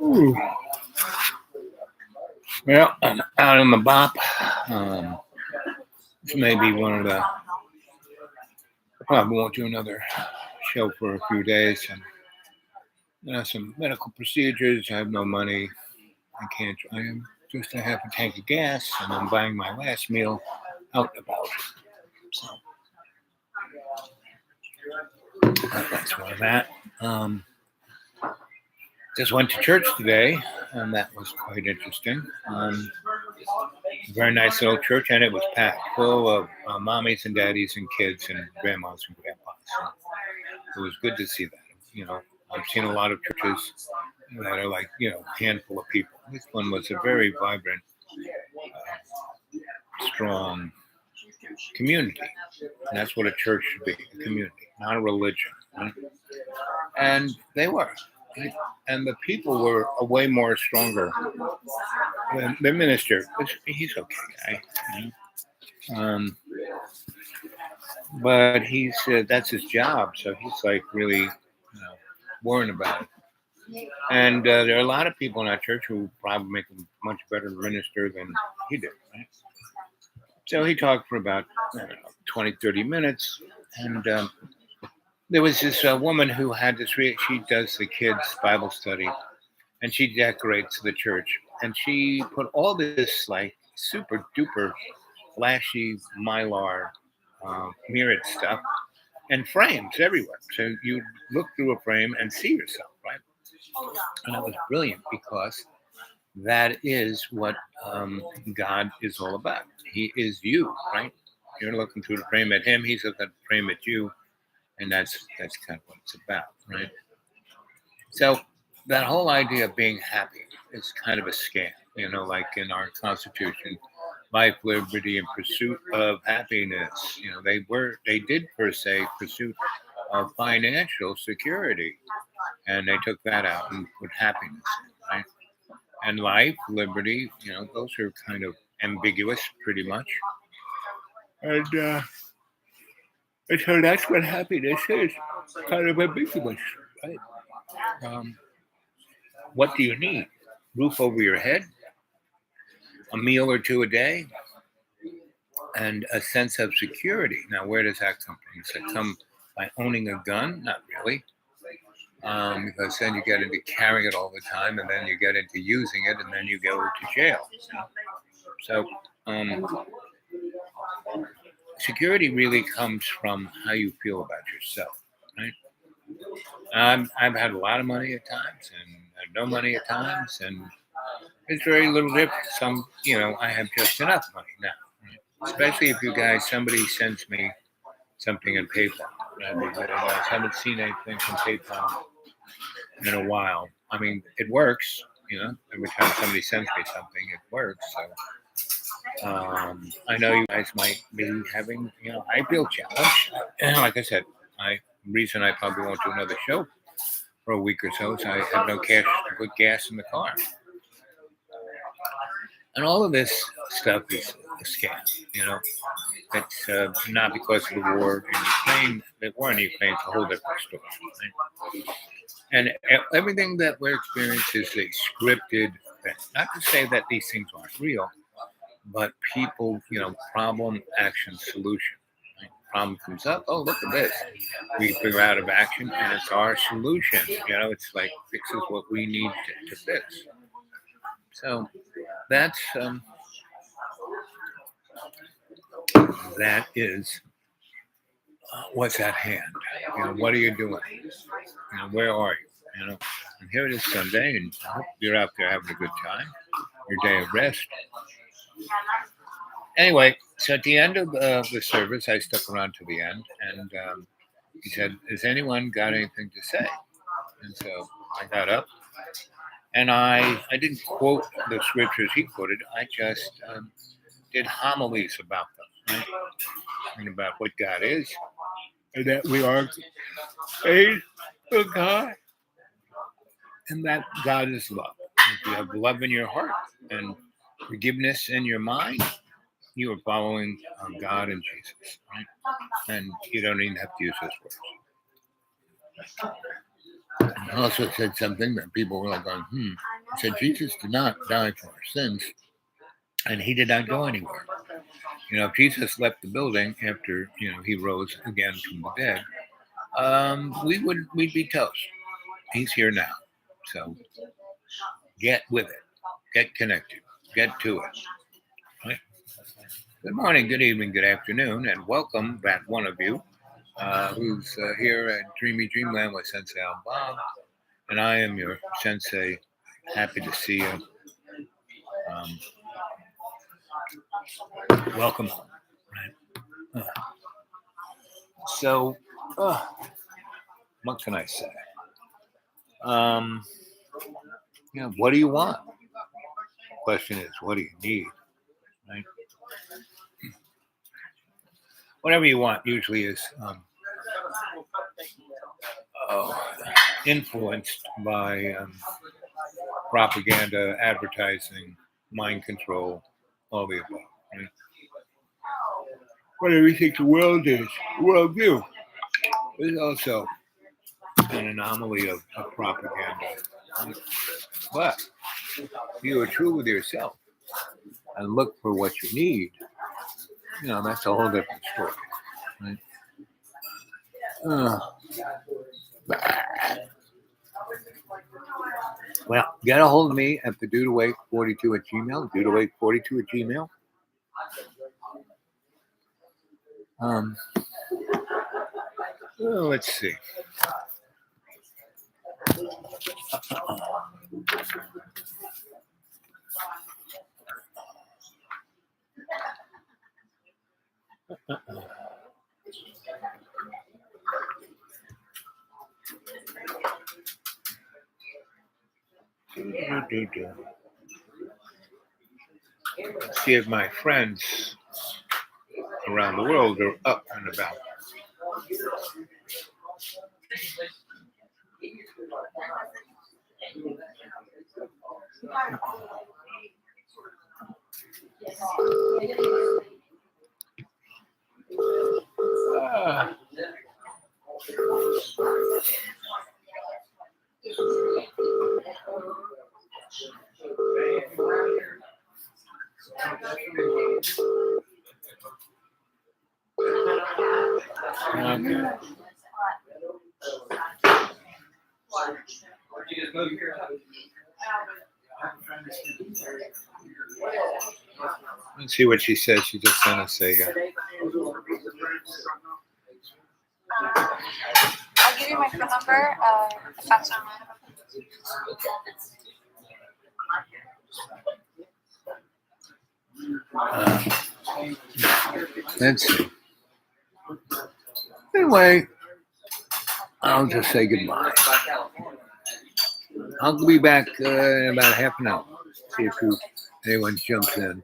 Ooh. Well, I'm out on the bop. Um, this may be one of the. I probably won't do another show for a few days, and some medical procedures. I have no money. I can't. I am just. I have a tank of gas, and I'm buying my last meal out and about. So that's where I'm at. Just went to church today, and that was quite interesting. Very nice little church, and it was packed, full of mommies and daddies and kids and grandmas and grandpas. So it was good to see that. You know, I've seen a lot of churches that are like, handful of people. This one was a very vibrant, strong community. And that's what a church should be, a community, not a religion. Right? And they were. Right? And the people were way more stronger. The minister, he's okay guy. But he said that's his job. So he's like really worrying about it. And there are a lot of people in our church who probably make a much better minister than he did. Right? So he talked for about 20, 30 minutes. And there was this woman who had this, she does the kids' Bible study. And she decorates the church. And she put all this like super duper flashy mylar mirrored stuff and frames everywhere. So you look through a frame and see yourself, right? And that was brilliant because that is what God is all about. He is you, right? You're looking through the frame at him. He's looking at the frame at you. And that's kind of what it's about, right? So that whole idea of being happy is kind of a scam, like in our Constitution, life, liberty, and pursuit of happiness. They did per se pursuit of financial security, and they took that out and put happiness in, right? And life, liberty, those are kind of ambiguous, pretty much. And so that's what happiness is, kind of ambiguous, right? What do you need? Roof over your head, a meal or two a day, and a sense of security. Now, where does that come from? Does that come by owning a gun? Not really, because then you get into carrying it all the time, and then you get into using it, and then you go to jail. So, security really comes from how you feel about yourself, right? I've had a lot of money at times, and no money at times, and it's very little different. Some, I have just enough money now. Right? Especially if somebody sends me something in PayPal. I haven't seen anything from PayPal in a while. I mean, it works. Every time somebody sends me something, it works. So I know you guys might be having, I feel challenged. And like I said, reason I probably won't do another show for a week or so is I have no cash to put gas in the car. And all of this stuff is a scam, It's not because of the war in Ukraine. The war in Ukraine is a whole different story. Right? And everything that we're experiencing is a scripted thing. Not to say that these things aren't real, but people, problem, action, solution. Right? Problem comes up. Oh, look at this. We figure out of action, and it's our solution. It's like this is what we need to fix. So that's that is what's at hand. What are you doing? Where are you? And here it is Sunday, and I hope you're out there having a good time. Your day of rest. Anyway, so at the end of the service, I stuck around to the end, and he said, "Has anyone got anything to say?" And so I got up, and I didn't quote the scriptures he quoted. I just did homilies about them, right? And about what God is, and that we are made for God, and that God is love. If you have love in your heart and forgiveness in your mind, you are following God and Jesus, right? And you don't even have to use those words. He also said something that people were like going, He said, Jesus did not die for our sins, and he did not go anywhere. If Jesus left the building after, he rose again from the dead, we'd be toast. He's here now. So get with it. Get connected. Get to it. Right? Good morning, good evening, good afternoon, and welcome, that one of you who's here at Dreamy Dreamland with Sensei Al Bob. And I am your sensei. Happy to see you. Welcome. Right. So, what can I say? What do you want? The question is, what do you need? Right? Whatever you want usually is influenced by propaganda, advertising, mind control, all the above. Right? Whatever you think the world is, the world do. There's also an anomaly of propaganda. Right? But if you are true with yourself and look for what you need, that's a whole different story. Right? Well, get a hold of me at the dudewake42 at Gmail, dudewake42 at Gmail. Let's see. See if my friends around the world are up and about. Okay. Let's see what she says. She just sent us a. I'll give you my phone number. Fax Let's see. Anyway, I'll just say goodbye. I'll be back in about half an hour. See if anyone jumps in.